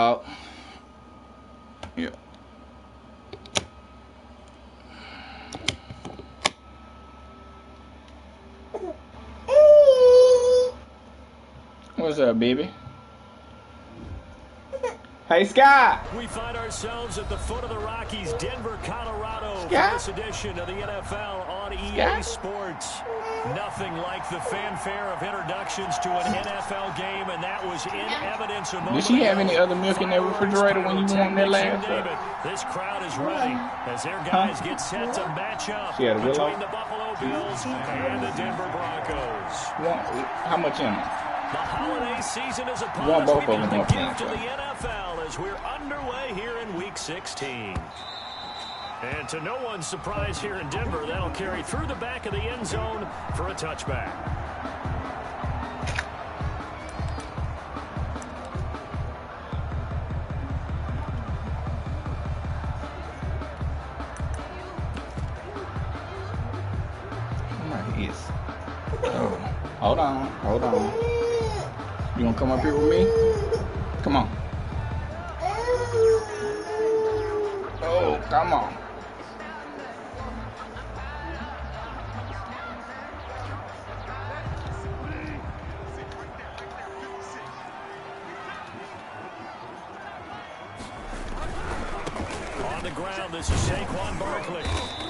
Oh. Yeah. What's up, baby? Hey, Scott! We find ourselves at the foot of the Rockies, Denver, Colorado, Scott? for this edition of the NFL on EA Sports. Nothing like the fanfare of introductions to an NFL game, and that was in evidence a moment Did she have ago. any other milk in that refrigerator when you won that last time? This crowd is ready as their guys get set to match up between the Buffalo Bills and the Denver Broncos. How much in it? The holiday season is upon us. We've got the gift of the NFL as we're underway here in Week 16. And to no one's surprise here in Denver, that'll carry through the back of the end zone for a touchback. Yes. Oh, hold on. You gonna come up here with me? Come on. Oh, come on. On the ground, this is Saquon Barkley.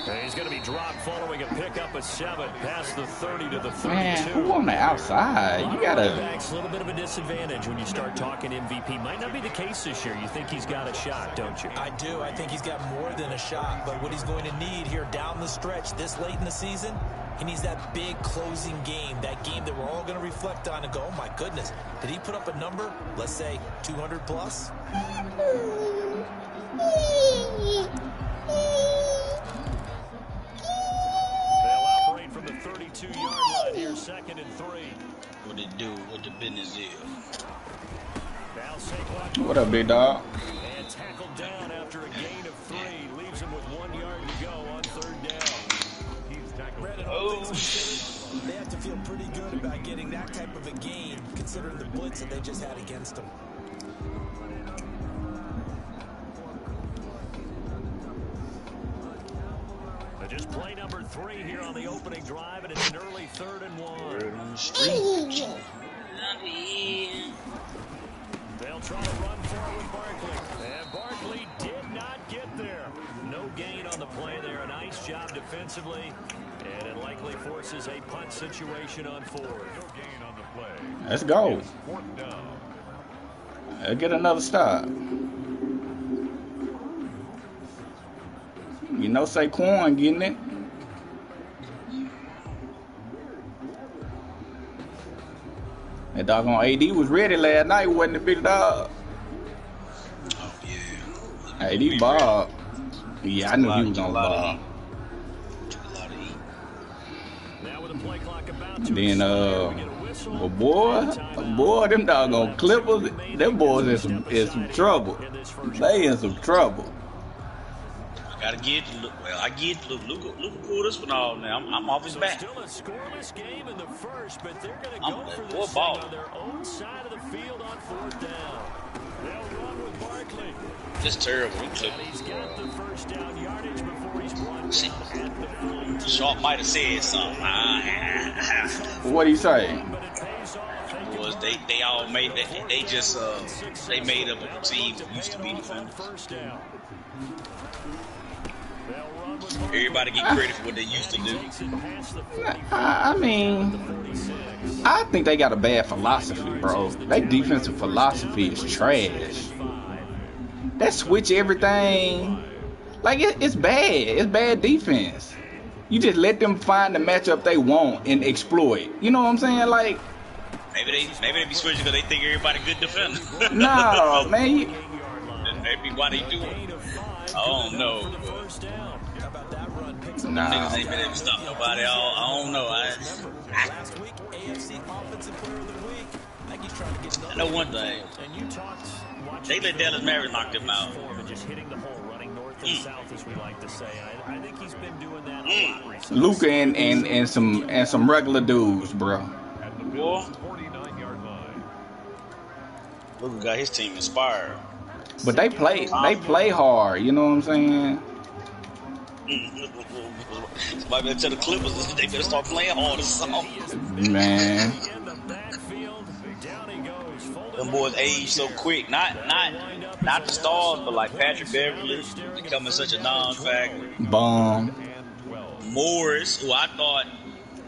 And he's going to be dropped following a pickup of 7 past the 30 to the 32. Man, who on the outside? You gotta. A little bit of a disadvantage when you start talking MVP. Might not be the case this year. You think he's got a shot, don't you? I do. I think he's got more than a shot. But what he's going to need here down the stretch this late in the season, he needs that big closing game. That game that we're all going to reflect on and go, oh my goodness, did he put up a number? Let's say 200 plus? They'll operate from the 32-yard line here, 2nd and 3. What it do? What the business is? What up, big dog? And tackled down after a gain of 3. Leaves him with 1 yard to go on 3rd down. He's tackled. They have to feel pretty good about getting that type of a gain, considering the blitz that they just had against them. Just play number 3 here on the opening drive, and it's an early 3rd and 1. They'll try to run for it with Barkley. And Barkley did not get there. No gain on the play there. A nice job defensively. And it likely forces a punt situation on 4th. No gain on the play. Let's go. Let's get another stop. You know Saquon getting it. That doggone AD was ready last night, wasn't it, big dog? Oh, yeah. AD ball. Yeah, I knew he was gonna ball. And then, boy, them doggone Clippers, them boys in some trouble. They in some trouble. Gotta get I get Luka pulled this one off now. I'm off his back. Still a scoreless game in the first, but they're going to go for this thing on their own side of the field on 4th down. They'll run with Barkley. Just terrible. He's got the first down yardage before he's run down at the 42. Sharp might have said something. What do you say? Was they all made that they just they made up a team who used to be defenders. Everybody get credit for what they used to do. I mean, I think they got a bad philosophy, bro. Their defensive philosophy is trash. They switch everything. Like, it's bad. It's bad defense. You just let them find the matchup they want and exploit. You know what I'm saying? Like, maybe they be switching because they think everybody good defender. No, man. That's maybe why they do it. I don't know. Nah. Niggas ain't been able to stop nobody. I don't know. I know one thing. They let Dallas Maverick knock them out. Just hitting the hole, running north and south, as we like to say. I think he's been doing that a lot recently. Luka and some regular dudes, bro. Luka got his team inspired. But they play hard. You know what I'm saying? Somebody better tell the Clippers they better start playing hard or something. Man. Them boys age so quick. Not the stars, but like Patrick Beverly becoming such a non-factor. Bum. Morris, who I thought,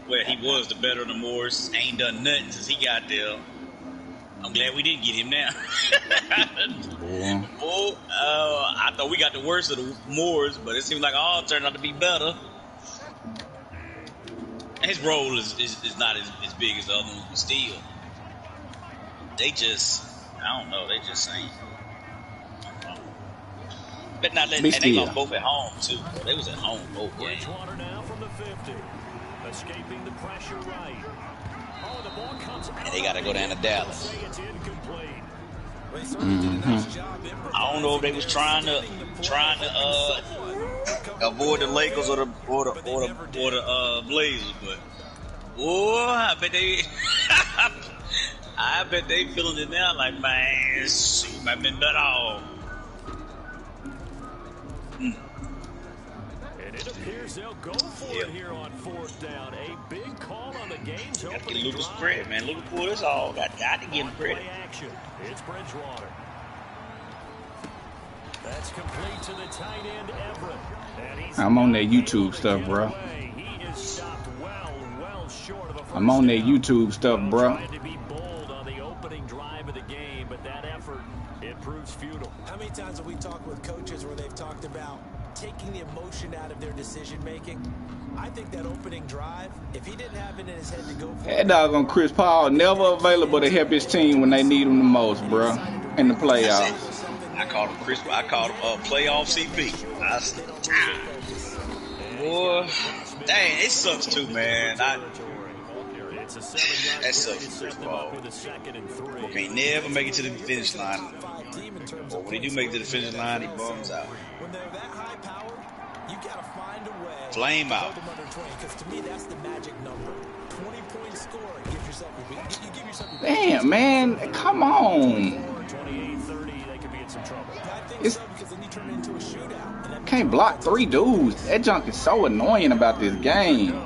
well, he was the better than Morris, ain't done nothing since he got there. I'm glad we didn't get him now. I thought we got the worst of the Moors, but it seems like all turned out to be better. His role is not as big as the other ones, but still. They just, I don't know, they just ain't. But not letting, and they lost both at home, too. They was at home both games. Now from the 50, escaping the pressure right. The ball comes out. And they got to go down to Dallas. I don't know if they was trying to avoid the Lakers or the Blazers, but I bet they feeling it now. Like, man, shoot, might have been better off. It appears they'll go for it here on 4th down. A big call on the game's opening drive. Got to get Lucas credit, man. Lucas pulled this all. Got to give him credit. Action. It's Bridgewater. That's complete to the tight end, Everett. I'm on that YouTube stuff, bro. He is stopped well short of a first I'm on that down. YouTube stuff, bro. Tried to be bold on the opening drive of the game, but that effort, it proves futile. How many times have we talked with coaches where they've talked about taking the emotion out of their decision-making? I think that opening drive, if he didn't have it in his head to go for That doggone Chris Paul never available to help his team when they need him the most, bro, in the playoffs. I called him playoff CP. Boy, dang, it sucks too, man. That sucks, Chris Paul. Okay, never make it to the finish line. But when he do make it to the finish line, he bums out. When they're that high powered, you gotta find a way. Flame out. Because to me, that's the magic number. 20-point score gives yourself you give yourself a Damn, man, come on. 28-30, they could be in some trouble. I think It's, so, because then you turn it into a shootout. And can't block 3 dudes. That junk is so annoying about this game.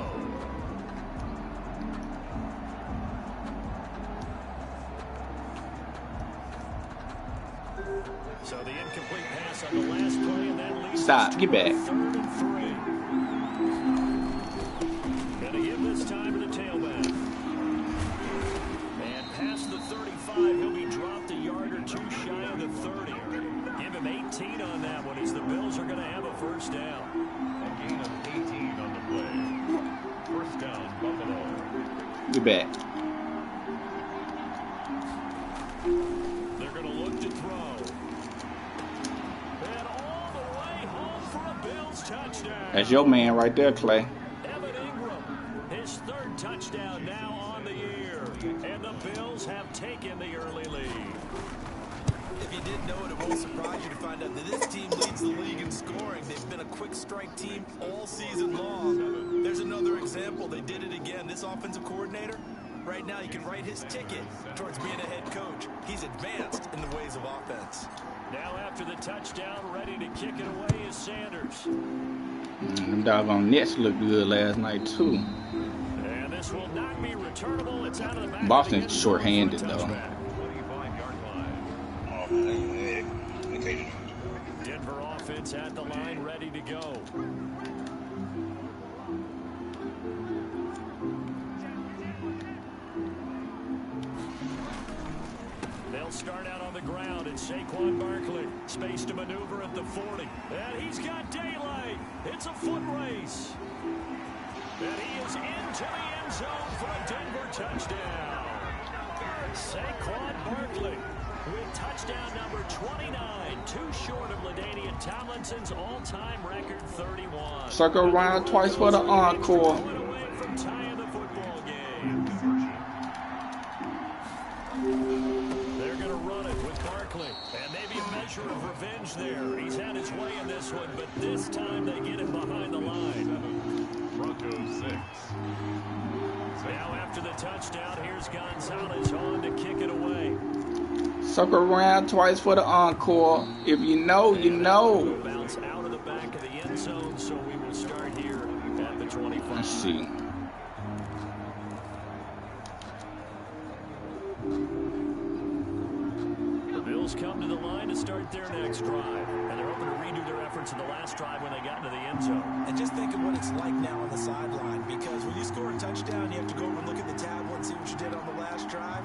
So the incomplete pass on the last play, and that leads Stop, get back. 3rd and 3. Gonna give this time to the tailback. And past the 35, he'll be dropped a yard or two shy of the 30. Give him 18 on that one as the Bills are going to have a first down. A gain of 18 on the play. First down, Buffalo. Get back. They're going to look to throw. And all the way home for a Bills touchdown. That's your man right there, Clay. Evan Ingram, his 3rd touchdown now on the year. And the Bills have taken the early lead. if you didn't know it, it won't surprise you to find out that this team leads the league in scoring. They've been a quick strike team all season long. There's another example. They did it again. This offensive coordinator, right now, you can write his ticket towards being a head coach. He's advanced in the ways of offense. Now after the touchdown, ready to kick it away is Sanders. Them doggone Nets looked good last night, too. And this will not be returnable. It's out of the back. Boston's short-handed, though. Denver offense at the line, ready to go. They'll start out on the ground. It's Saquon Barkley. Space to maneuver at the 40. And he's got daylight. It's a foot race. And he is into the end zone for a Denver touchdown. Saquon Barkley with touchdown number 29. Too short of LaDainian Tomlinson's all-time record 31. Circle around twice for the encore. Away from tying the football game. They're going to run it with Barkley. And maybe a measure of revenge there. He's had his way in this one, but this time they get him behind the line. Broncos 6. Now after the touchdown, here's Gonzalez on to kick it away. Circle around twice for the encore. If you know, you know. Bounce out of the back of the end zone, so we will start here at the 25. Let's see. The Bills come to the line to start their next drive, and they're hoping to redo their efforts in the last drive when they got into the end zone. And just think of what it's like now on the sideline, because when you score a touchdown, you have to go over and look at the tablet and see what you did on the last drive.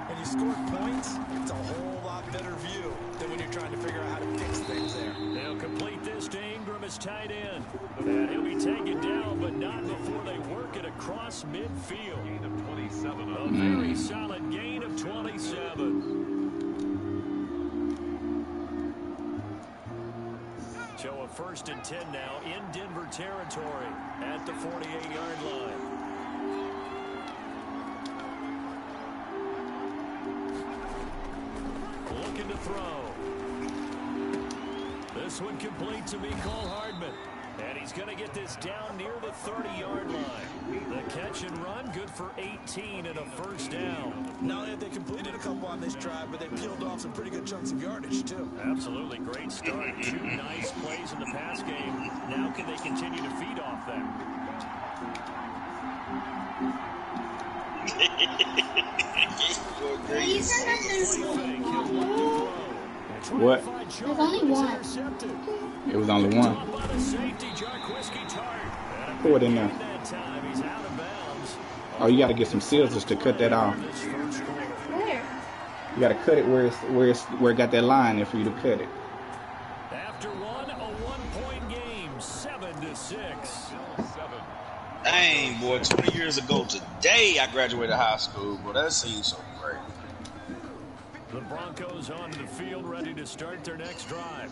And you scored points, it's a whole lot better view than when you're trying to figure out how to fix things there. They'll complete this to Ingram as tight end. And he'll be taken down, but not before they work it across midfield. Gain of 27. A very solid gain of 27. So a 1st and 10 now in Denver territory at the 48-yard line. Looking to throw. This one complete to Mecole Hardman. And he's going to get this down near the 30-yard line. The catch and run, good for 18 and a 1st down. Not only have they completed a couple on this drive, but they peeled off some pretty good chunks of yardage, too. Absolutely great start. 2 nice plays in the pass game. Now can they continue to feed off that? What? There's only one. It was only one. Pour it in there. Oh, you got to get some scissors to cut that off. Where? You got to cut it where it got that line there for you to cut it. After one, a 1-point game, 7-6. Dang, boy, 20 years ago today I graduated high school, bro. That seems so great. The Broncos onto the field, ready to start their next drive.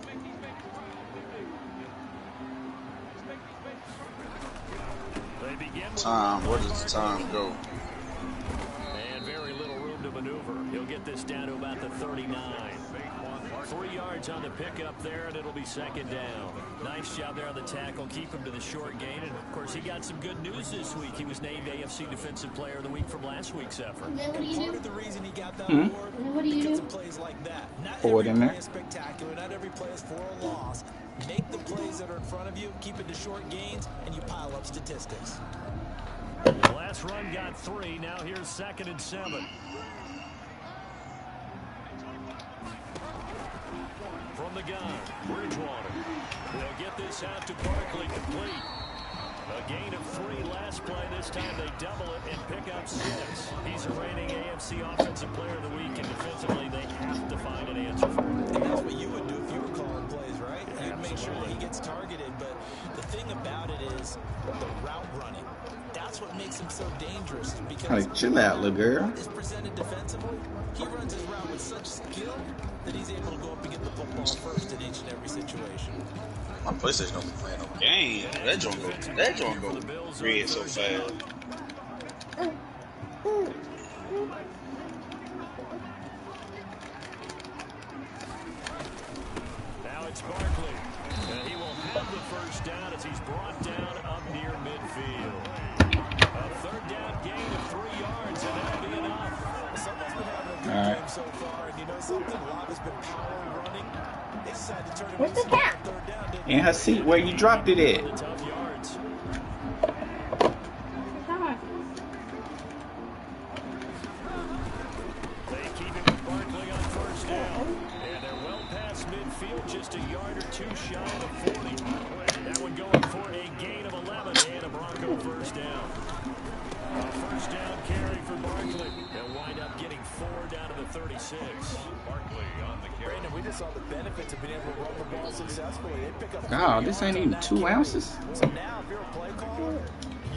They begin with Where does the time go? and very little room to maneuver. He'll get this down to about the 39. 3 yards on the pickup there, and it'll be 2nd down. Nice job there on the tackle. Keep him to the short gain. And, of course, he got some good news this week. He was named AFC Defensive Player of the Week from last week's effort. And then what do you Part do? of the reason he got that award, And then what do you because do? of plays like that. Not Pour it every in there. play is spectacular. Not every play is for a loss. Make the plays that are in front of you, keep it to short gains, and you pile up statistics. The last run got 3. Now here's 2nd and 7. From the gun, Bridgewater. They'll get this out to Barkley, complete. A gain of 3 last play. This time they double it and pick up 6. He's a reigning AFC Offensive Player of the Week, and defensively they have to find an answer for him. And that's what you would do if you were calling plays, right? You'd make sure that he gets targeted. But the thing about it is the route running. That's what makes him so dangerous. Because Hey, chill out, little girl. is presented defensively, he runs his route with such skill that he's able to go up and get the football first in each and every situation. My PlayStation don't be playing no game. That joint go red so fast. Now it's Barkley. And he will have the 1st down as he's brought down up near midfield. A 3rd down gain of 3 yards, and that'll be enough. Someone's been having a good game so far, and you know something? A lot has been power running. They decided to turn it Where's the into cat? 3rd down, didn't In her seat where you dropped it The at. tough yards. Come on. They keep it with Barkley on 1st down. And they're well past midfield, just a yard or 2 shy of 40. That one going for a gain of 11 and a Bronco 1st down. A 1st down carry for Barkley. They'll wind up getting 4 down to the 36. Barkley on the carry. Brandon, we just saw the benefits of being able to run the ball successfully. They pick up God, this ain't even 2 ounces. So now, if you're a play caller,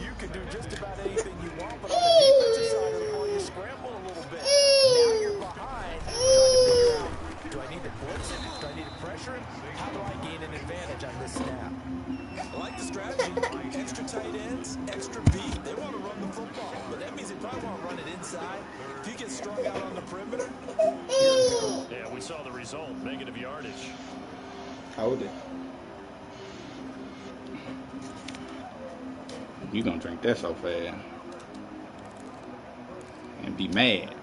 you can do just about anything you want, but on the defensive side of the ball, you're scrambling a little bit. Now you're behind, trying to figure out, do I need to blitz him? Do I need to pressure him? How do I gain an advantage on this snap? I like the strategy. Extra tight ends, extra beat. They want to run the football, but that means they probably want to run it inside. If you get strung out on the perimeter, Yeah, we saw the result. Negative yardage. Hold it. You gonna drink that so fast and be mad.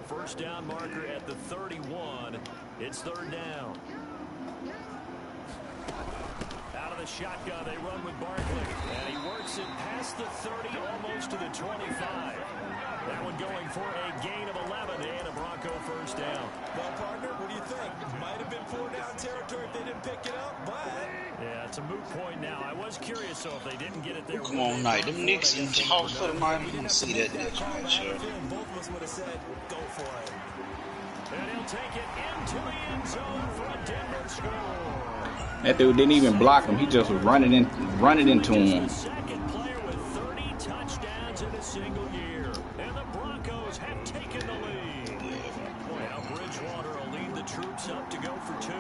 first down marker at the 31. It's third down. Out of the shotgun, they run with Barkley. And he works it past the 30, almost to the 25. That one going for a gain of 11 and a Bronco first down. Well, partner, what do you think? Might have been 4-down territory if they didn't pick it up, but... Yeah, it's a moot point now. I was curious, so if they didn't get it there... Come on, night. Them Knicks in house for the mind. I want to see that Knicks match. Both of us would have said, go for it. And he'll take it into the end zone for a Denver score. That dude didn't even block him. He just was running into him. Second player with 30 touchdowns in a single year. And the Broncos have taken the lead. Boy, now Bridgewater will lead the troops up to go for two.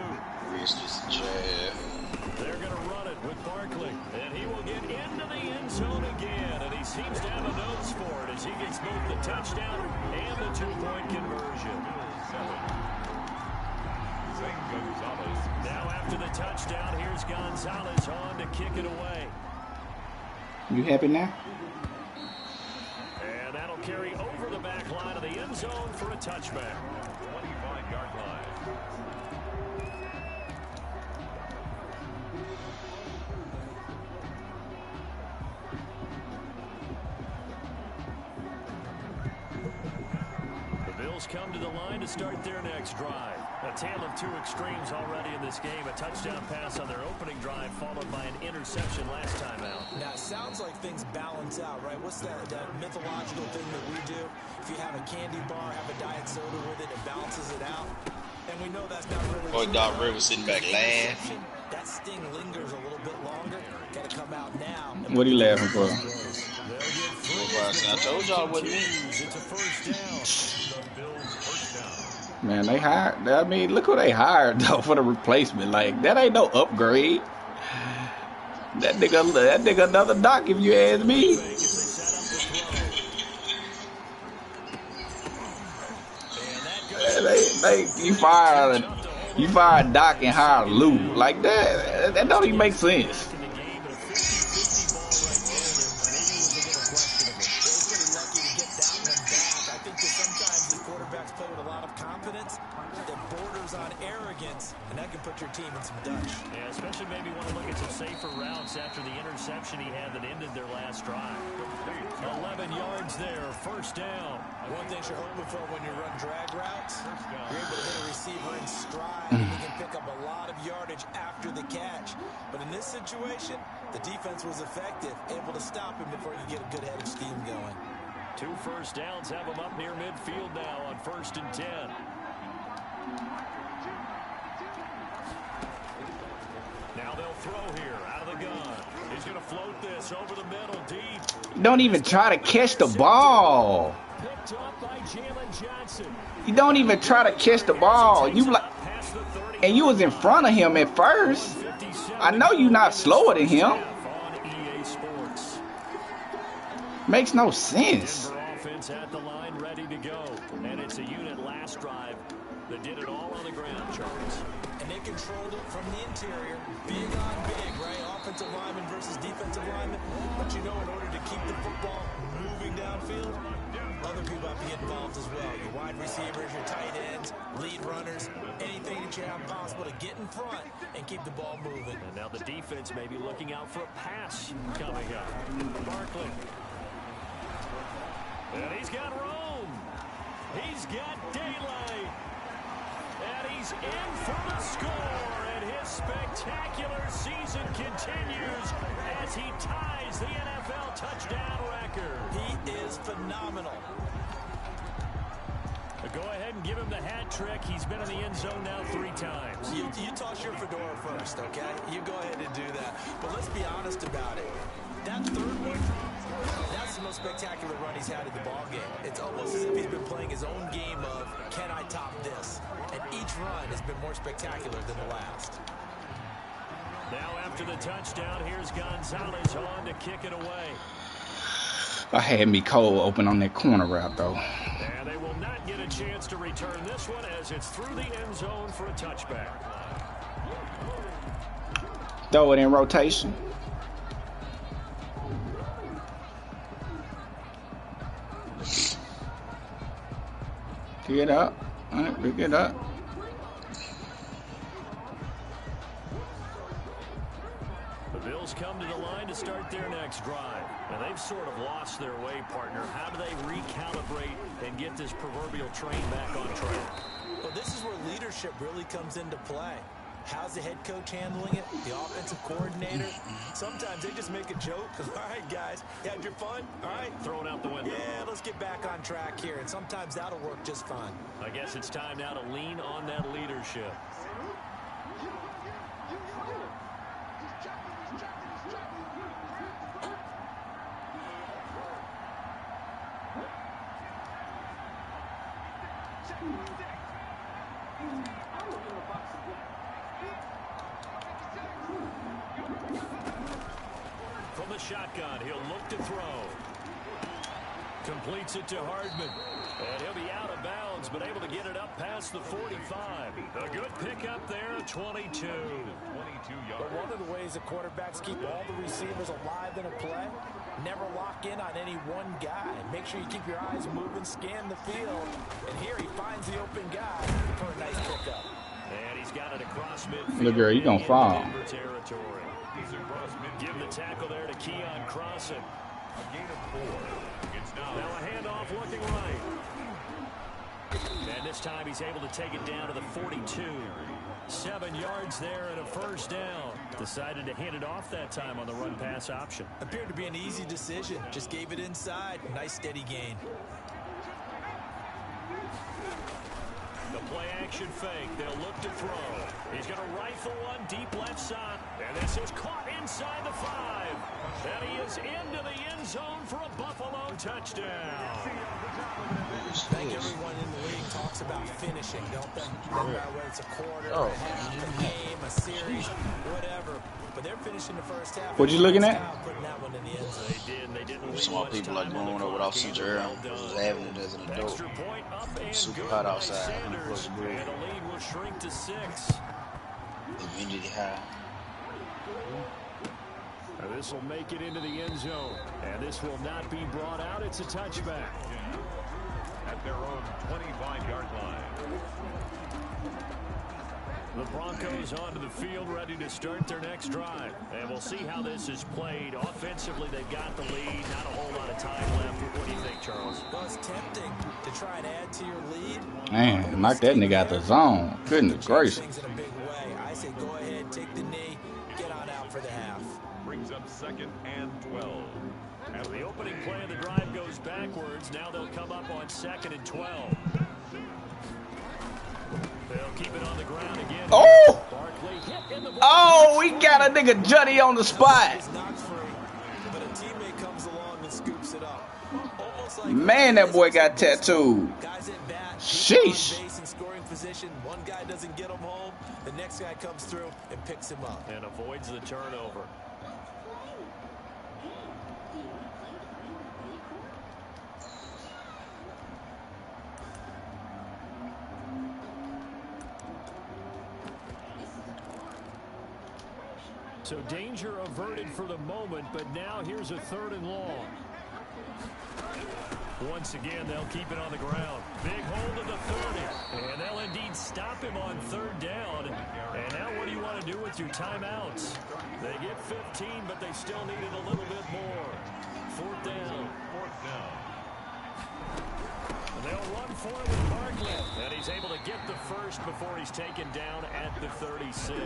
They're going to run it with Barkley. And he will get into the end zone again. And he seems to have a nose for it as he gets both the touchdown and the two-point conversion. Now after the touchdown, here's Gonzalez on to kick it away. You happy now? And that'll carry over the back line of the end zone for a touchback. 25-yard line. The Bills come to the line to start their next drive. A tale of two extremes already in this game. A touchdown pass on their opening drive, followed by an interception last time out. Now, it sounds like things balance out, right? What's that mythological thing that we do? If you have a candy bar, have a diet soda with it, it balances it out. And we know that's not really... Boy, Doc Rivers sitting back laughing. That sting lingers a little bit longer. Got to come out now. What are you laughing for? I told y'all it wasn't me. It's a first down. The Bills first down. Man, they hired. I mean, look who they hired though for the replacement. Like that ain't no upgrade. That nigga another Doc if you ask me. You fired Doc and hired Lou like that. That don't even make sense. Your team in some Dutch. Yeah, especially maybe want to look at some safer routes after the interception he had that ended their last drive. 11 yards there, first down. One thing you're hoping for when you run drag routes, you're able to hit a receiver in stride and you can pick up a lot of yardage after the catch. But in this situation, the defense was effective, able to stop him before you get a good head of steam going. 2 first downs have him up near midfield now on 1st and 10. Now they'll throw here out of the gun. He's going to float this over the middle deep. Don't even try to catch the ball. Picked up by Jalen Johnson. You don't even try to catch the ball. You like, and you was in front of him at first. I know you're not slower than him. Makes no sense. Denver offense at the line, ready to go, and it's a unit last drive that did it all on the ground, Charles. And they controlled it from the interior. Big on big, right? Offensive lineman versus defensive lineman. But you know, in order to keep the football moving downfield, other people have to be involved as well. Your wide receivers, your tight ends, lead runners, anything that you have possible to get in front and keep the ball moving. And now the defense may be looking out for a pass coming up. Barkley. And he's got Rome. He's got daylight. And he's in for the score. And his spectacular season continues as he ties the NFL touchdown record. He is phenomenal. Go ahead and give him the hat trick. He's been in the end zone now 3 times. You toss your fedora first, okay? You go ahead and do that. But let's be honest about it. That third one, that's the most spectacular run he's had in the ballgame. It's almost as if he's been playing his own game of, can I top this? And each run has been more spectacular than the last. Now after the touchdown, here's Gonzalez on to kick it away. I had me cold open on that corner route, though. And they will not get a chance to return this one as it's through the end zone for a touchback. Throw it in rotation. Pick it up. All right, pick it up. The Bills come to the line to start their next drive. And they've sort of lost their way, partner. How do they recalibrate and get this proverbial train back on track? Well, this is where leadership really comes into play. How's the head coach handling it? The offensive coordinator? Sometimes they just make a joke. All right, guys, you had your fun? All right. Throw it out the window. Yeah, let's get back on track here. And sometimes that'll work just fine. I guess it's time now to lean on that leadership. From the shotgun, he'll look to throw. Completes it to Hardman. And he'll be out of bounds, but able to get it up past the 45. A good pickup there, 22. 22 yards. But one of the ways the quarterbacks keep all the receivers alive in a play, never lock in on any one guy. Make sure you keep your eyes moving, scan the field. And here he finds the open guy for a nice pickup. And he's got it across midfield. Look, girl, you gonna fall. Territory. Give the tackle there to Keon Crossan. A gain of 4. Now a handoff looking right. And this time he's able to take it down to the 42. 7 yards there and a first down. Decided to hand it off that time on the run pass option. Appeared to be an easy decision. Just gave it inside. Nice steady gain. The play action fake. They'll look to throw. He's going to rifle one deep left side. And this is caught inside the 5. And he is into the end zone for a Buffalo touchdown. I think everyone in the league talks about finishing, don't they? No matter whether it's a quarter, a half, a game, a series, whatever. But they're finishing the first half. What you looking at? Putting that one in the end zone. They didn't Small people like growing up without CJ was having it as an adult. Super hot outside. And the lead will shrink to 6. Immunity high. This will make it into the end zone. And this will not be brought out. It's a touchback. At their own 25-yard line. The Broncos onto the field, ready to start their next drive. And we'll see how this is played. Offensively, they've got the lead. Not a whole lot of time left. What do you think, Charles? Well, it's tempting to try and add to your lead. Man, knock that nigga out the zone. Goodness gracious. Things in a big way. I say go ahead, take the knee, get on out for the half. Brings up 2nd and 12. As the opening play of the drive goes backwards, now they'll come up on 2nd and 12. They'll keep it on the ground again. Oh! Barkley hit in the Oh, we got a nigga Juddy on the spot. It's not free, but a teammate comes along and scoops it up. Almost like Man, that boy got tattooed. guys at bat, Sheesh. on base in scoring position. One guy doesn't get him home. The next guy comes through and picks him up. and avoids the turnover. So danger averted for the moment, but now here's a 3rd and long. Once again, they'll keep it on the ground. Big hold of the 30. And they'll indeed stop him on 3rd down. And now what do you want to do with your timeouts? They get 15, but they still need it a little bit more. 4th down. And they'll run for it with Barkley. And he's able to get the first before he's taken down at the 36.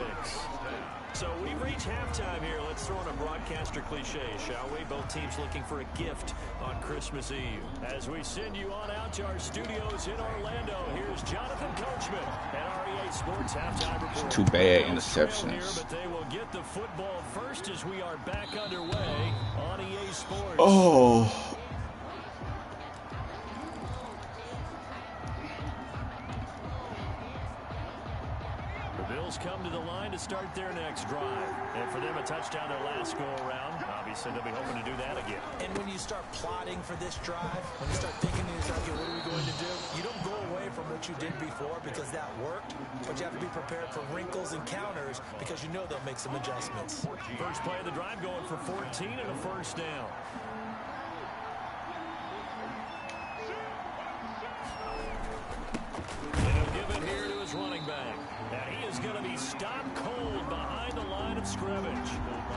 So we reach halftime here. Let's throw in a broadcaster cliche, shall we? Both teams looking for a gift on Christmas Eve. As we send you on out to our studios in Orlando, here's Jonathan Coachman at REA Sports Halftime Report. Too bad interceptions. Here, but they will get the football first as we are back underway on EA Sports. Oh. Bills come to the line to start their next drive. And for them, a touchdown their last go-around. Obviously, they'll be hoping to do that again. And when you start plotting for this drive, when you start thinking to yourself, okay, what are we going to do? You don't go away from what you did before because that worked, but you have to be prepared for wrinkles and counters because you know they'll make some adjustments. First play of the drive going for 14 and a first down. scrimmage.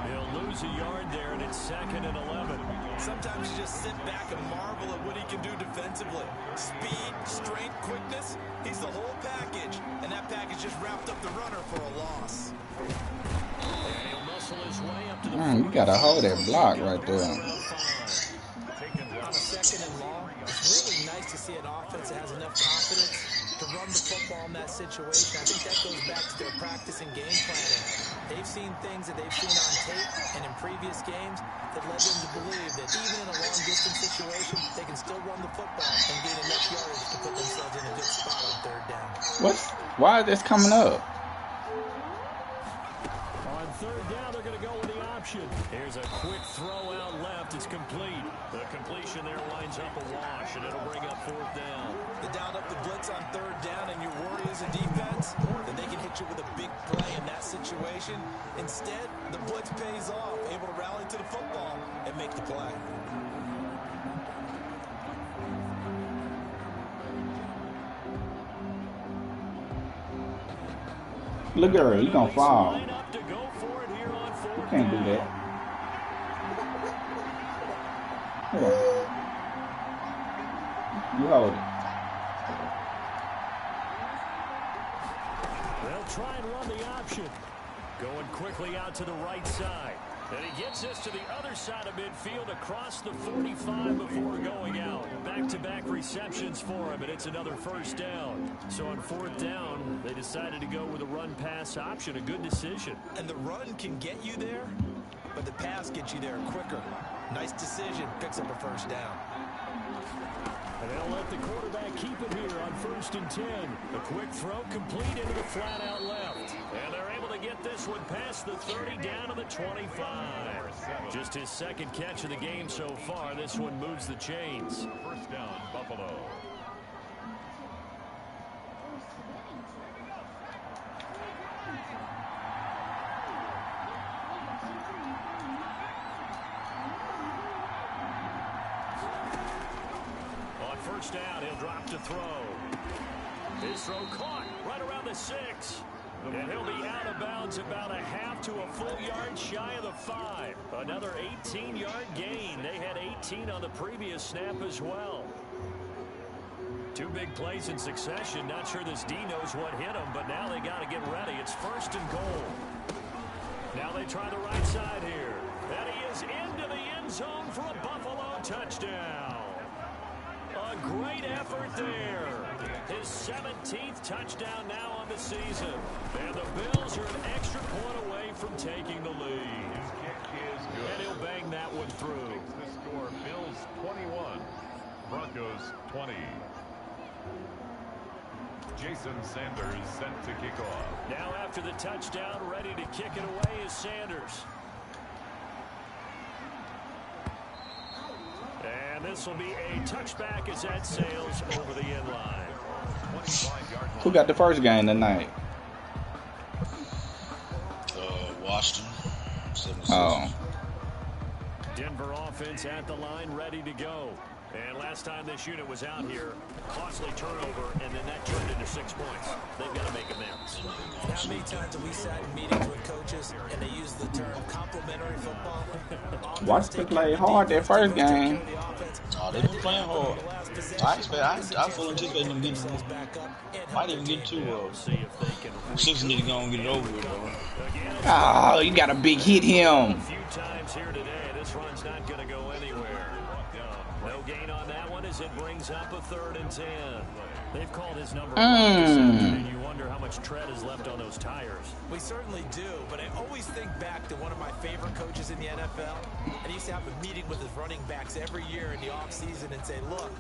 He'll lose a yard there, and it's 2nd and 11. Sometimes you just sit back and marvel at what he can do defensively. Speed, strength, quickness, he's the whole package. And that package just wrapped up the runner for a loss. And he'll muscle his way up to the You gotta hold that block right there. On a 2nd and long, it's really nice to see an offense that has enough confidence to run the football in that situation. I think that goes back to their practice and game planning. They've seen things that they've seen on tape and in previous games that led them to believe that even in a long-distance situation, they can still run the football and gain enough yardage to put themselves in a good spot on 3rd down. Why is this coming up? On 3rd down, they're going to go with the option. Here's a quick throw out left. It's complete. The completion there winds up a wash, and it'll bring up 4th down. They dialed up the blitz on 3rd down, and your worry as a defense, then they can hit you with a big play in that situation. Instead, the blitz pays off, able to rally to the football and make the play. Look at her, you gonna fall. You can't do that. Here. You hold it. They'll try and run the option. Going quickly out to the right side. And he gets us to the other side of midfield across the 45 before going out. Back-to-back receptions for him, and it's another 1st down. So on 4th down, they decided to go with a run-pass option. A good decision. And the run can get you there, but the pass gets you there quicker. Nice decision. Picks up a 1st down. And they'll let the quarterback keep it here on 1st and 10. A quick throw complete into the flat out left. And they're able to get this one past the 30 down to the 25. Just his 2nd catch of the game so far. This one moves the chains. 1st down, Buffalo. First down, he'll drop to throw. His throw caught right around the 6. And he'll be out of bounds about a half to a full yard shy of the 5. Another 18-yard gain. They had 18 on the previous snap as well. 2 big plays in succession. Not sure this D knows what hit him, but now they got to get ready. It's 1st and goal. Now they try the right side here. And he is into the end zone for a Buffalo touchdown. A great effort there. His 17th touchdown now on the season. And the Bills are an extra point away from taking the lead. And he'll bang that one through. The score, Bills 21, Broncos 20. Jason Sanders sent to kick off. Now after the touchdown, ready to kick it away is Sanders. And this will be a touchback as that sails over the end line. Who got the first game tonight? Washington. 76. Oh. Denver offense at the line, ready to go. And last time this unit was out here, costly turnover, and then that turned into 6 points. They've got to make amends. How many times have we sat in meetings with coaches and they use the term complementary football? Washington played hard that first game. Oh, they've been playing hard. I fully anticipate them getting, might even get 2 Six need to go and get it over with, bro. Oh, you got a big hit him. A few times here today, this run's not going to go anywhere. No gain on that one as it brings up a 3rd and 10. They've called his number and you wonder how much tread is left on those tires. We certainly do, but I always think back to one of my favorite coaches in the NFL, and he used to have a meeting with his running backs every year in the offseason and say, look,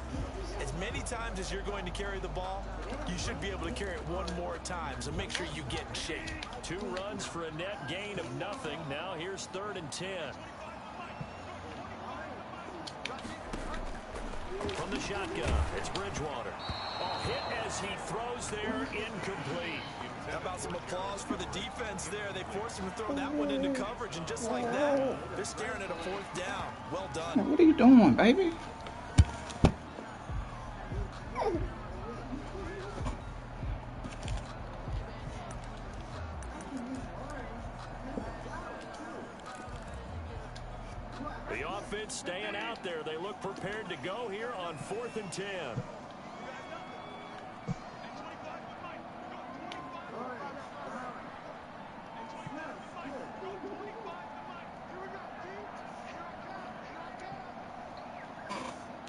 as many times as you're going to carry the ball, you should be able to carry it one more time, so make sure you get in shape. 2 runs for a net gain of nothing. Now here's 3rd and 10. From the shotgun, it's Bridgewater. A hit as he throws there, incomplete. How about some applause for the defense there? They forced him to throw that one into coverage, and just like that, they're staring at a 4th down. Well done. What are you doing, baby? defense staying out there. They look prepared to go here on 4th and 10.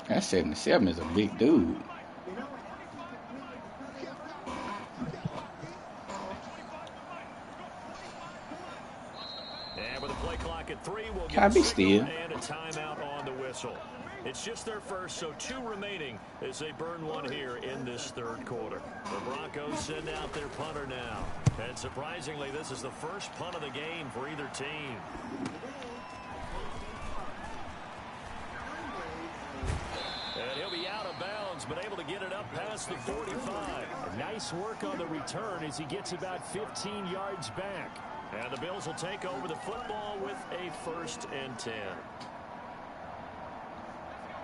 That 77 is a big dude. And with a play clock at 3, we'll Can I get be a signal still? and a timeout on the whistle. It's just their first, so 2 remaining as they burn one here in this 3rd quarter. The Broncos send out their punter now. And surprisingly, this is the first punt of the game for either team. And he'll be out of bounds, but able to get it up past the 45. Nice work on the return as he gets about 15 yards back. And the Bills will take over the football with a 1st and 10.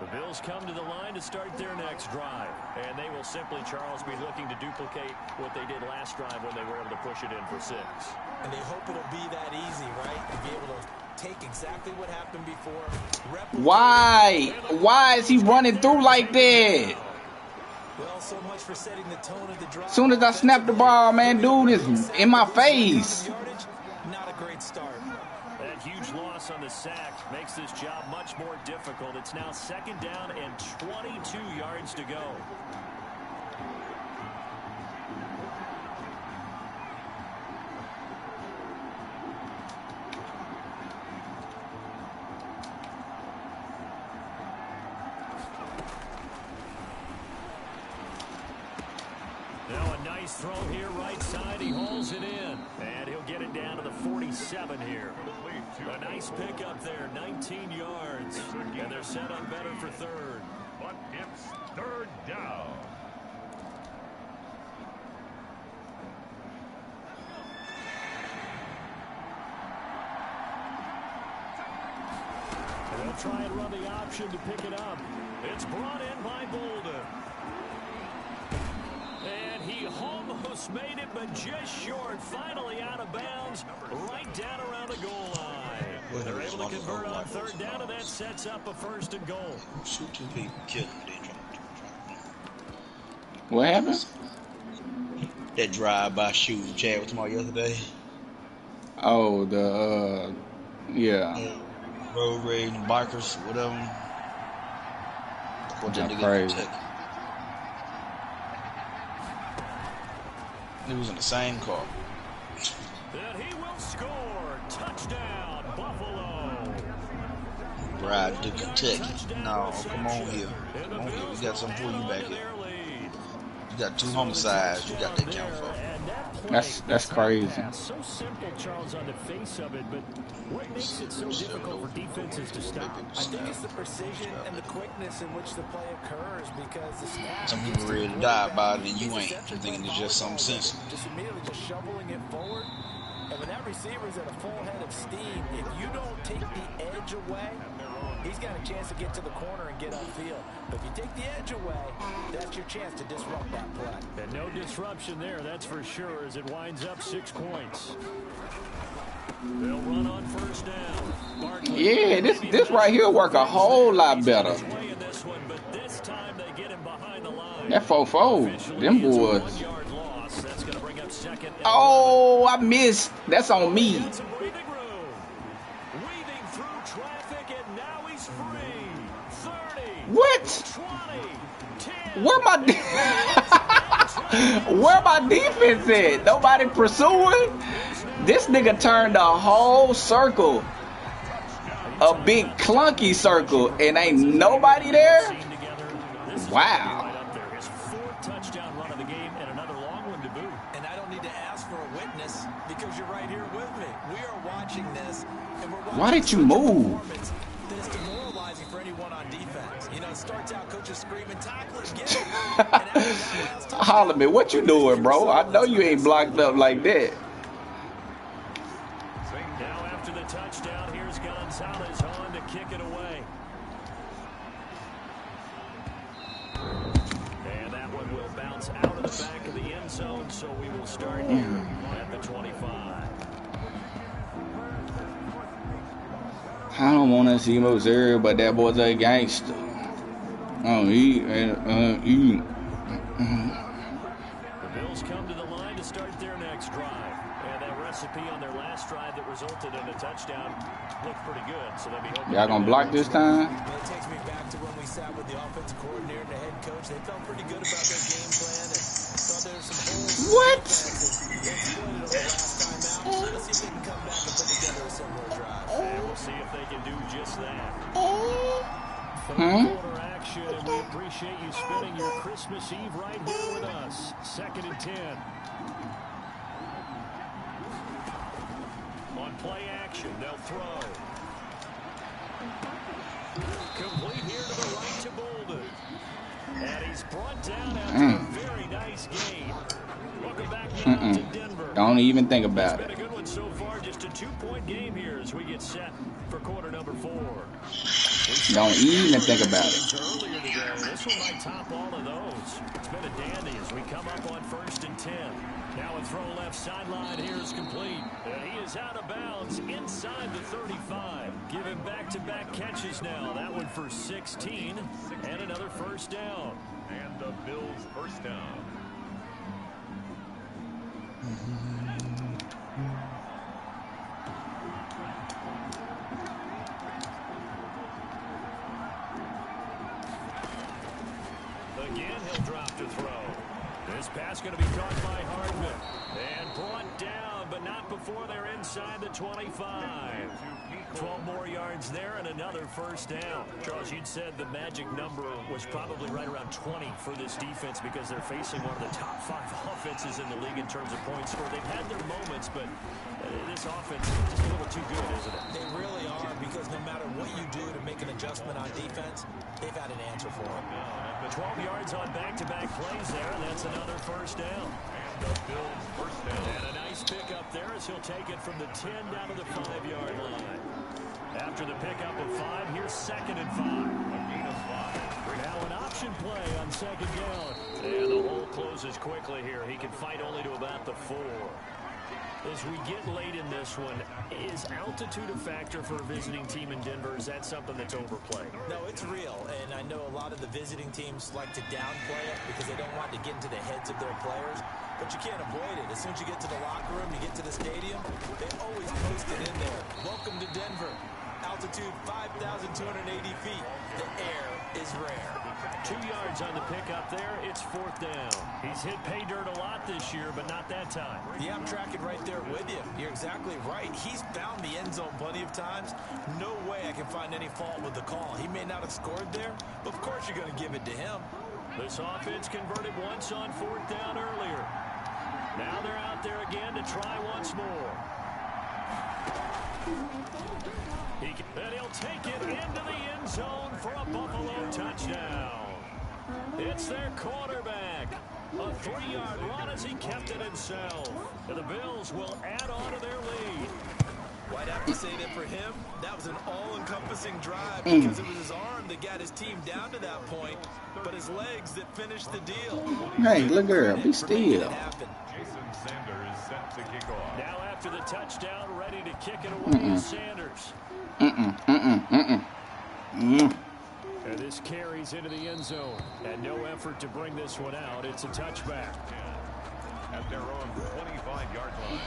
The Bills come to the line to start their next drive. And they will simply, Charles, be looking to duplicate what they did last drive when they were able to push it in for 6. And they hope it'll be that easy, right? To be able to take exactly what happened before. Why is he running through like that? Well, so much for setting the tone of the drive. Soon as I snap the ball, man, dude is in my face. Not a great start. That huge loss on the sack makes this job much more difficult. It's now 2nd down and 22 yards to go. Now a nice throw here, right side. He hauls it in. And he'll get it down to the 47 here. A nice pickup there, 19 yards. And they're set up better for 3rd. But it's 3rd down. And they'll try and run the option to pick it up. It's brought in by Bolden. And he almost made it, but just short. Finally out of bounds, right down around the goal line. They're able to convert on 3rd down, and that sets up a 1st and goal. Shoot 2 people, kill them, then drop. What happened? That drive-by shooting Chad was talking about yesterday. Oh, yeah. Road rage, bikers, whatever. That's crazy. He was in the same car. And he will score. Touchdown, Buffalo. Ride to Kentucky. No, come on here. Come on here. We got something for you back here. You got 2 homicides. You got that count for. That's crazy. So simple, Charles, on the face of it, but what makes it so difficult for defenses to stop? I think it's the precision and the quickness in which the play occurs because the snap. Some people ready to die about it and you ain't. I'm thinking it's just something sensible. Just immediately just shoveling it forward. And when that receiver's at a full head of steam, if you don't take the edge away, he's got a chance to get to the corner and get upfield. But if you take the edge away, that's your chance to disrupt that play. And no disruption there, that's for sure, as it winds up 6 points. They'll run on 1st down. Yeah, this right here work a whole lot better. That 4-4, them boys. Oh, I missed. That's on me. What? Where my defense at? Nobody pursuing? This nigga turned a whole circle. A big clunky circle, and ain't nobody there? Wow. And I don't need to ask for a witness because you're right here with me. We are watching this, and we're watching. Why did you move? That is demoralizing for anyone on defense. You know, it starts out coaches screaming, tackle it, get it. Holler me, what you doing, bro? I know you ain't blocked up like that. Now after the touchdown, here's Gonzalez on to kick it away. And that one will bounce out of the back of the end zone, so we will start here at the 25. I don't want to see Missouri, but that boy's a gangster. Oh, The Bills come to the line to start their next drive. And that recipe on their last drive that resulted in a touchdown looked pretty good. So they'll be hoping. Y'all gonna block this time? It takes me back to when we sat with the offensive coordinator and the head coach. They felt pretty good about their game plan and thought there were some holes. What? They exploited them the last time out. Let's see if they can come back and put together a similar drive. And we'll see if they can do just that. Quarter action, and we appreciate you spending your Christmas Eve right here with us. 2nd and 10. On play action, they'll throw. Complete here to the right to Bolden. And he's brought down after a very nice gain. Welcome back now to Denver. Don't even think about It's it. been a good one so far. Just a 2-point game here as we get set for quarter number 4. Don't even think about it. Earlier today, this one might top all of those. It's been a dandy as we come up on 1st and 10. Now a throw left sideline here is complete. And he is out of bounds inside the 35. Giving back-to-back catches now. That one for 16 and another first down. And the Bills first down. Again, he'll drop to throw. This pass going to be caught by Hardman. And brought down, but not before they're inside the 25. 12 more yards there and another first down. Charles, you'd said the magic number was probably right around 20 for this defense because they're facing one of the top 5 offenses in the league in terms of points scored. They've had their moments, but this offense is just a little too good, isn't it? They really are, because no matter what you do to make an adjustment on defense, they've had an answer for it. 12 yards on back-to-back plays there, and that's another first down. The Bills first down. And a nice pickup there as he'll take it from the 10 down to the 5-yard line. After the pickup of 5, here's 2nd and 5. A gain of 5. Now an option play on 2nd down. And the hole closes quickly here. He can fight only to about the 4. As we get late in this one, is altitude a factor for a visiting team in Denver? Is that something that's overplayed? No, it's real, and I know a lot of the visiting teams like to downplay it because they don't want to get into the heads of their players, but you can't avoid it. As soon as you get to the locker room, you get to the stadium, they always post it in there. Welcome to Denver. Altitude 5,280 feet. The air is rare. 2 yards on the pickup there. It's 4th down. He's hit pay dirt a lot this year, but not that time. Yeah, I'm tracking right there with you. You're exactly right. He's found the end zone plenty of times. No way I can find any fault with the call. He may not have scored there, but of course you're going to give it to him. This offense converted once on 4th down earlier. Now they're out there again to try once more. And he'll take it into the end zone for a Buffalo touchdown. It's their quarterback. A 3-yard run as he kept it himself. And the Bills will add on to their lead. Well, I'd have to say that for him, that was an all-encompassing drive because it was his arm that got his team down to that point, but his legs that finished the deal. Hey, look girl, be still. Jason Sanders set to kick off. Now after the touchdown, ready to kick it away is Sanders. And this carries into the end zone. And no effort to bring this one out. It's a touchback. At their own 25-yard line.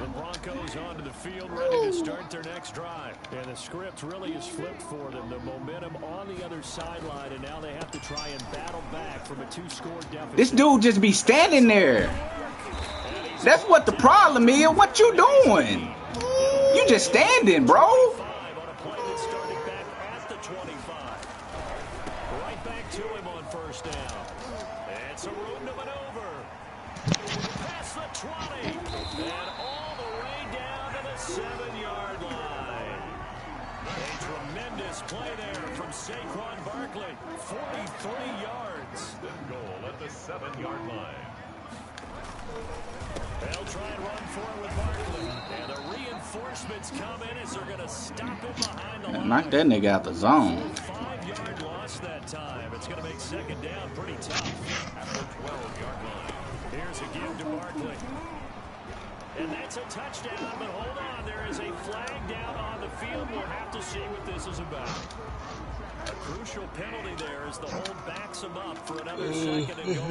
The Broncos onto the field, ready to start their next drive. And the script really is flipped for them. The momentum on the other sideline, and now they have to try and battle back from a 2-score deficit. This dude just be standing there. That's what the problem is. What you doing? You just standing, bro. On a play that started back at the 25. Right back to him on 1st down. It's a room to maneuver. Past the 20. And all the way down to the 7-yard line. A tremendous play there from Saquon Barkley. 43 yards. Goal at the 7-yard line. They'll try and run forward with Barkley. And the reinforcements come in as they're going to stop him behind the line. Knock that nigga out the zone. 5-yard loss that time. It's going to make 2nd down pretty tough. At the 12-yard line. Here's a give to Barkley. And that's a touchdown, but hold on. There is a flag down on the field. We'll have to see what this is about. A crucial penalty there as the hold backs him up for another second and goal.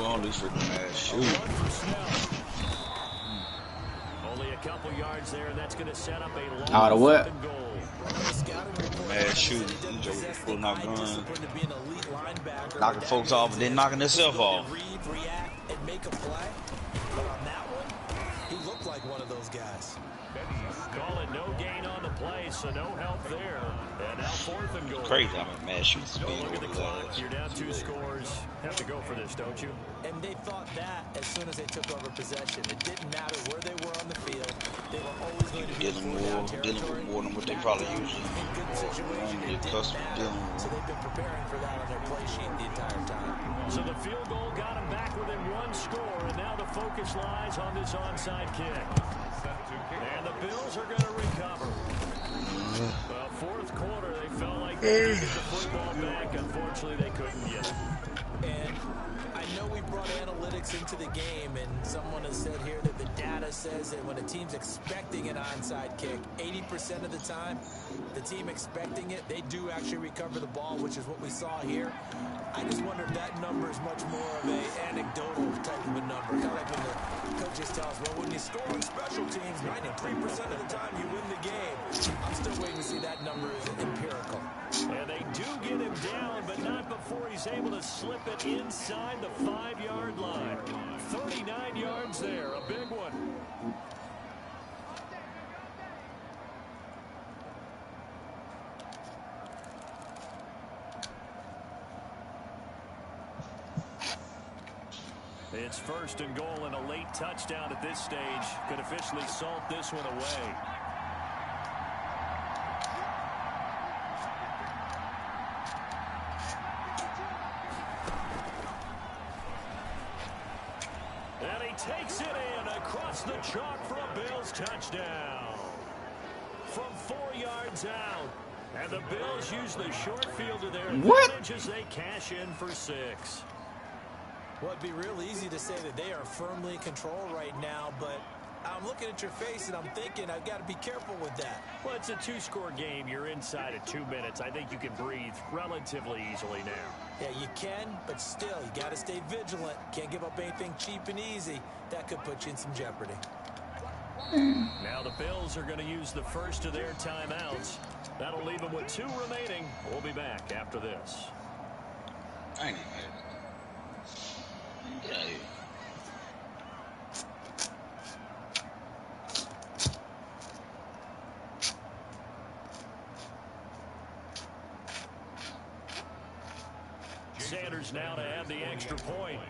All these freaking ass shoot. Only a couple yards there, and that's going to set up a long Out of what? goal. Mad shooting. Joker pulling out guns, knocking folks off, and then knocking himself off. React, and make a play. But on that one, he looked like one of those guys. Call it no gain on the play, so no help there. And now 4th and goal. Crazy, I mean, mad shooting. Don't look at the clock. You're down 2 scores. Have to go for this, don't you? And they thought that as soon as they took over possession. It didn't matter where they were on the field. They were always going to be dealing with more than what they probably usually in good situations. get accustomed to dealing with. So they've been preparing for that on their play sheet the entire time. So the field goal got him back within 1 score, and now the focus lies on this onside kick. And the Bills are going to recover. Well, 4th quarter, they felt like they could get the football back. Unfortunately, they couldn't get it. And I know we brought analytics into the game, and someone has said here that the data says that when a team's expecting an onside kick, 80% of the time, the team expecting it, they do actually recover the ball, which is what we saw here. I just wonder if that number is much more of an anecdotal type of a number. Kind of like when the coaches tell us, well, when you score on special teams, 93% of the time you win the game. I'm still waiting to see that number is empirical. And they do get him down, but not before he's able to slip it inside the 5-yard line. 39 yards there, a big one. It's 1st and goal and a late touchdown at this stage could officially salt this one away. And he takes it in across the chalk for a Bills touchdown. From 4 yards out. And the Bills use the short field to their advantage as they cash in for 6. Well, it'd be real easy to say that they are firmly in control right now, but I'm looking at your face and I'm thinking I've got to be careful with that. Well, it's a 2-score game. You're inside of 2 minutes. I think you can breathe relatively easily now. Yeah, you can, but still, you got to stay vigilant. Can't give up anything cheap and easy. That could put you in some jeopardy. Now the Bills are going to use the first of their timeouts. That'll leave them with 2 remaining. We'll be back after this. Dang it. Get out of here. Sanders now to add the extra point.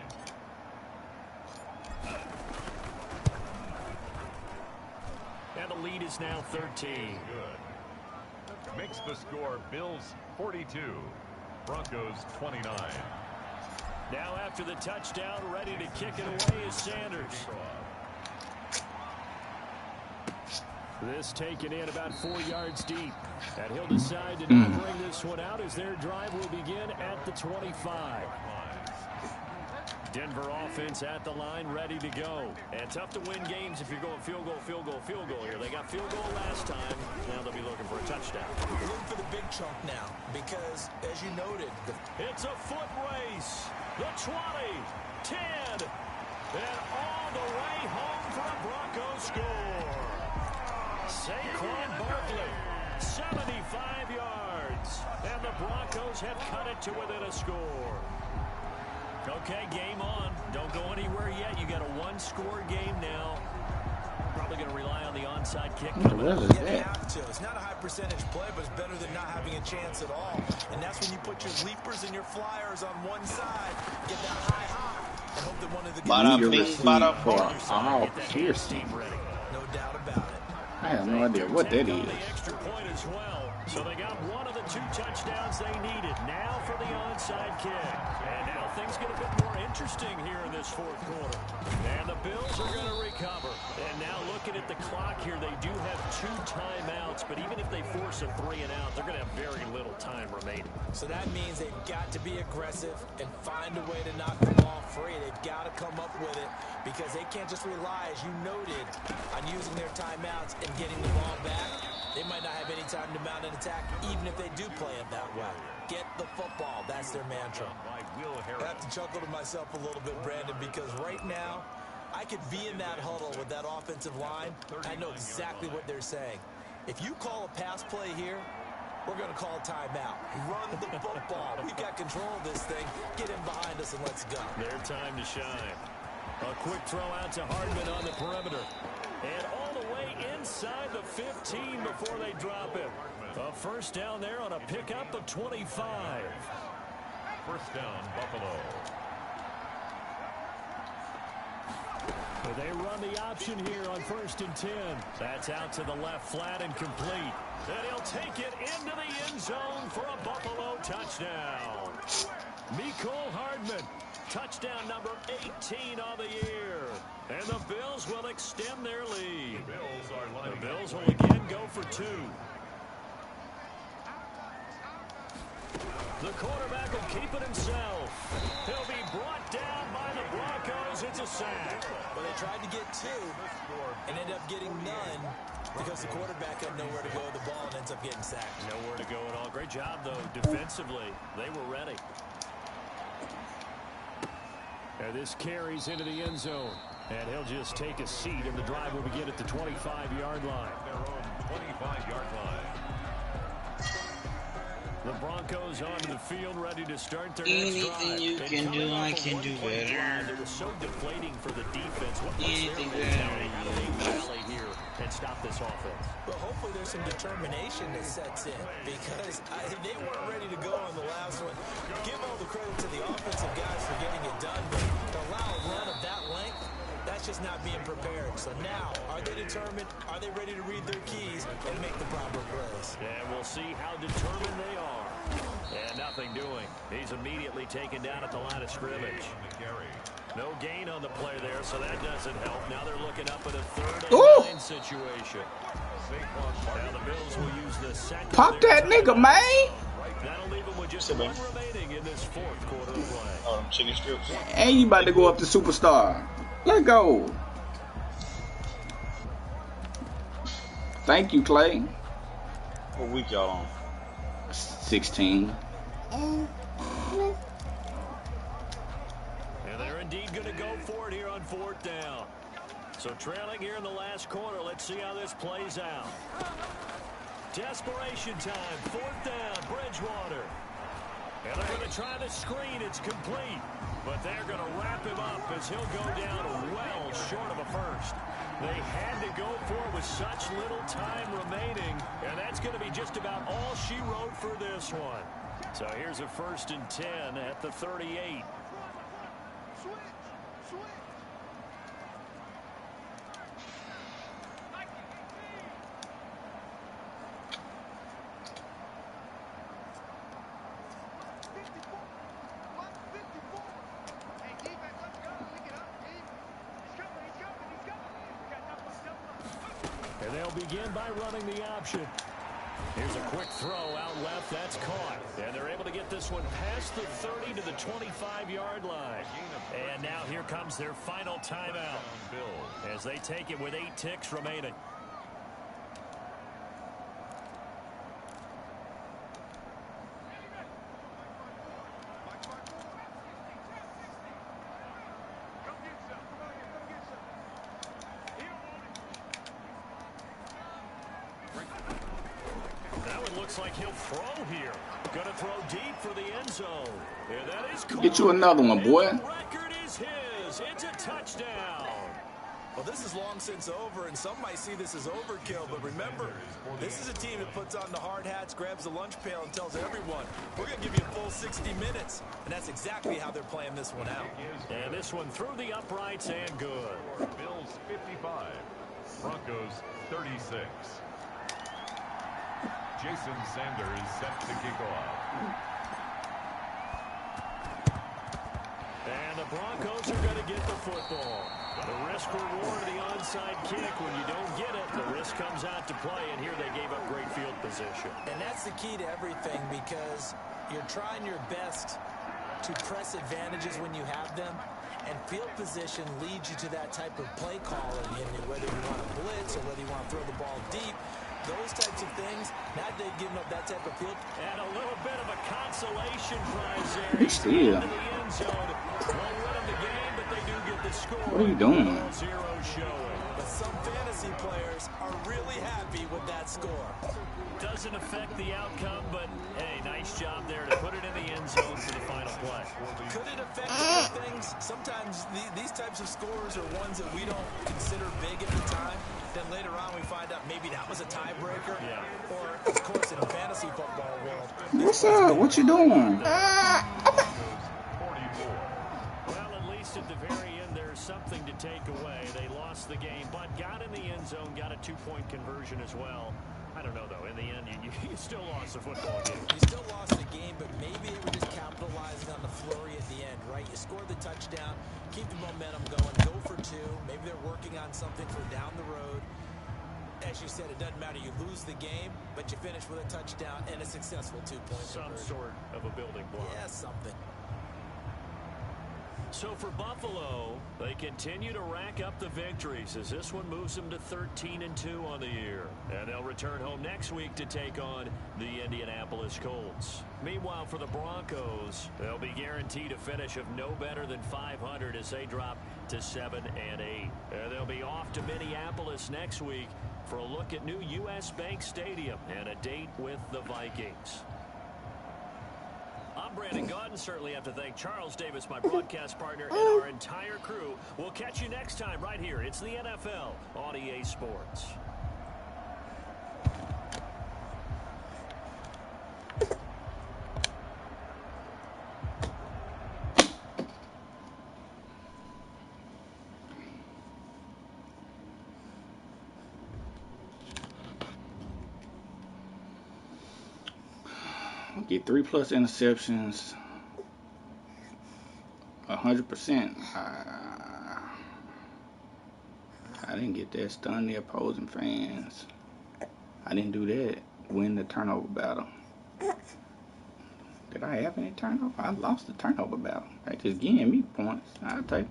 And the lead is now 13. Good. Makes the score Bills 42, Broncos 29. Now after the touchdown, ready to kick it away is Sanders. This taken in about 4 yards deep. And he'll decide to not bring this one out as their drive will begin at the 25. Denver offense at the line, ready to go. And tough to win games if you're going field goal, field goal, field goal here. They got field goal last time. Now they'll be looking for a touchdown. Looking for the big chunk now because, as you noted, it's a foot race. The 20, 10, and all the way home for a Broncos score. Saquon Barkley, 75 yards. And the Broncos have cut it to within a score. Okay, game on. Don't go anywhere yet. You got a 1-score game now. Probably going to rely on the onside kick. You have to. It's not a high percentage play, but it's better than not having a chance at all. And that's when you put your leapers and your flyers on one side, get that high high, and hope that one of the all piercing. No doubt about it. I have no idea what that is. Extra point as well. So they got one of the the 2 touchdowns they needed. Now for the onside kick. And now things get a bit more interesting here in this fourth quarter. And the Bills are going to recover. And now looking at the clock here, they do have 2 timeouts. But even if they force a 3 and out, they're going to have very little time remaining. So that means they've got to be aggressive and find a way to knock the ball free. They've got to come up with it because they can't just rely, as you noted, on using their timeouts and getting the ball back. They might not have any time to mount an attack, even if they do play it that way. Get the football. That's their mantra. I have to chuckle to myself a little bit, Brandon, because right now, I could be in that huddle with that offensive line. I know exactly what they're saying. If you call a pass play here, we're going to call timeout. Run the football. We've got control of this thing. Get in behind us and let's go. Their time to shine. A quick throw out to Hardman on the perimeter. And all the way inside the 15 before they drop him. A first down there on a pickup of 25. First down, Buffalo. They run the option here on 1st and 10. That's out to the left flat and complete. Then he'll take it into the end zone for a Buffalo touchdown. Mecole Hardman, touchdown number 18 on the year. And the Bills will extend their lead. The Bills will again go for 2. The quarterback will keep it himself. He'll be brought down by the Broncos. It's a sack. Well, they tried to get 2 and ended up getting none because the quarterback had nowhere to go with the ball and ends up getting sacked. Nowhere to go at all. Great job, though, defensively. They were ready. And this carries into the end zone. And he'll just take a seat, and the drive will begin at the 25-yard line. Their own 25-yard line. The Broncos onto the field, ready to start their Anything you can do, I can do better. It was so deflating for the defense. Anything better. How do they rally here and stop this offense? Well, hopefully there's some determination that sets in because they weren't ready to go on the last one. Give all the credit to the offensive guys for getting it done, but to allow a run of that length, that's just not being prepared. So now, are they determined? Are they ready to read their keys and make the proper plays? And we'll see how determined they are. And nothing doing. He's immediately taken down at the line of scrimmage. No gain on the play there, so that doesn't help. Now they're looking up at a 3rd and 9 situation. Now the Bills will use the second. Pop that nigga, man. That'll leave them with just 1 remaining in this 4th quarter of play. Oh, them chicken strips. And you about to go up to superstar. Let go. Thank you, Clay. What week y'all on? 16. And they're indeed going to go for it here on 4th down. So trailing here in the last quarter. Let's see how this plays out. Desperation time. 4th down. Bridgewater. And they're going to try the screen. It's complete. But they're going to wrap him up as he'll go down well short of a first. They had to go for it with such little time remaining. And that's going to be just about all she wrote for this one. So here's a 1st and 10 at the 38. And they'll begin by running the option. Here's a quick throw out left. That's caught. And they're able to get this one past the 30 to the 25-yard line. And now here comes their final timeout as they take it with 8 ticks remaining. Looks like he'll throw here. Gonna throw deep for the end zone. And that is caught. Get you another one, boy. And the record is his. It's a touchdown. Well, this is long since over, and some might see this as overkill. But remember, this is a team that puts on the hard hats, grabs the lunch pail, and tells everyone, we're going to give you a full 60 minutes. And that's exactly how they're playing this one out. And this one through the uprights and good. Bills 55, Broncos 36. Jason Sanders set to kick off. And the Broncos are going to get the football. The risk reward of the onside kick. When you don't get it, the risk comes out to play, and here they gave up great field position. And that's the key to everything, because you're trying your best to press advantages when you have them, and field position leads you to that type of play calling, and whether you want to blitz or whether you want to throw the ball deep, those types of things. Now they've given up that type of field. And a little bit of a consolation prize there. He's still. Into the end zone. Won't win them the game, but they do get the score. What are you doing? 0 showing. But some fantasy players are really happy with that score. Doesn't affect the outcome, but hey, nice job there to put it in the end zone for the final play. Could it affect other things? Sometimes these types of scores are ones that we don't consider big at the time. Then later on we find out maybe that was a tiebreaker. Yeah. Or, of course, in a fantasy football world. What's up? What you doing? Well, at least at the very end, there's something to take away. They lost the game, but got in the end zone, got a 2-point conversion as well. I don't know, though. In the end, you still lost the football game. You still lost the game, but maybe they were just capitalizing on the flurry at the end, right? You score the touchdown, keep the momentum going, go for 2. Maybe they're working on something for down the road. As you said, it doesn't matter. You lose the game, but you finish with a touchdown and a successful 2-point Some conversion. sort of a building block. Yeah, something. So for Buffalo, they continue to rack up the victories as this one moves them to 13-2 on the year. And they'll return home next week to take on the Indianapolis Colts. Meanwhile, for the Broncos, they'll be guaranteed a finish of no better than 500 as they drop to 7-8. And they'll be off to Minneapolis next week for a look at new U.S. Bank Stadium and a date with the Vikings. I'm Brandon Gaudin. Certainly have to thank Charles Davis, my broadcast partner, and our entire crew. We'll catch you next time right here. It's the NFL on EA Sports. Get 3+ interceptions, 100%. I didn't get that. Stun the opposing fans. I didn't do that. Win the turnover battle. Did I have any turnover? I lost the turnover battle. They just giving me points. I'll take it.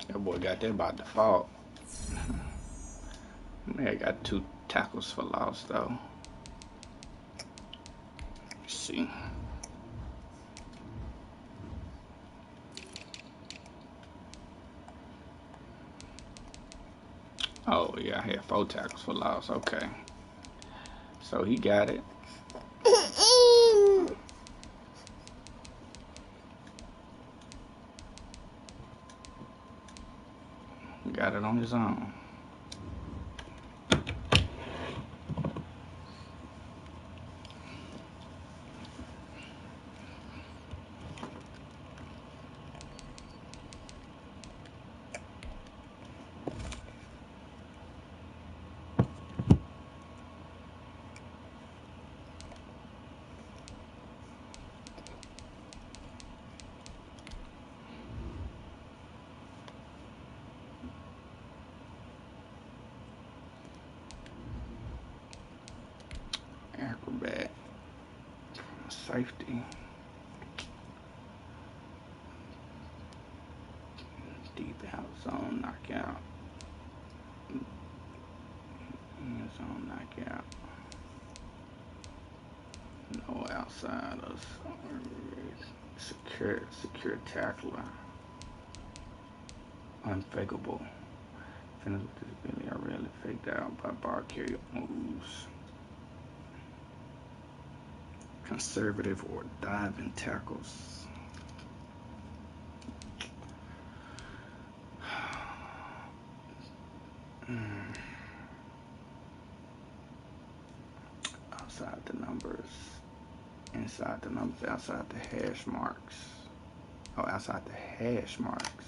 That boy got that by default. Man, I got 2 tackles for loss though. Let's see. Oh yeah, I had 4 tackles for loss. Okay. So he got it. Got it on his own. Acrobat. Safety. Deep out zone knockout. zone knockout. No outsiders. Secure tackler. Unfakeable. Finish with disability are rarely faked out by ball carrier moves. Conservative or diving tackles. Outside the numbers. Inside the numbers. Outside the hash marks. Oh, outside the hash marks.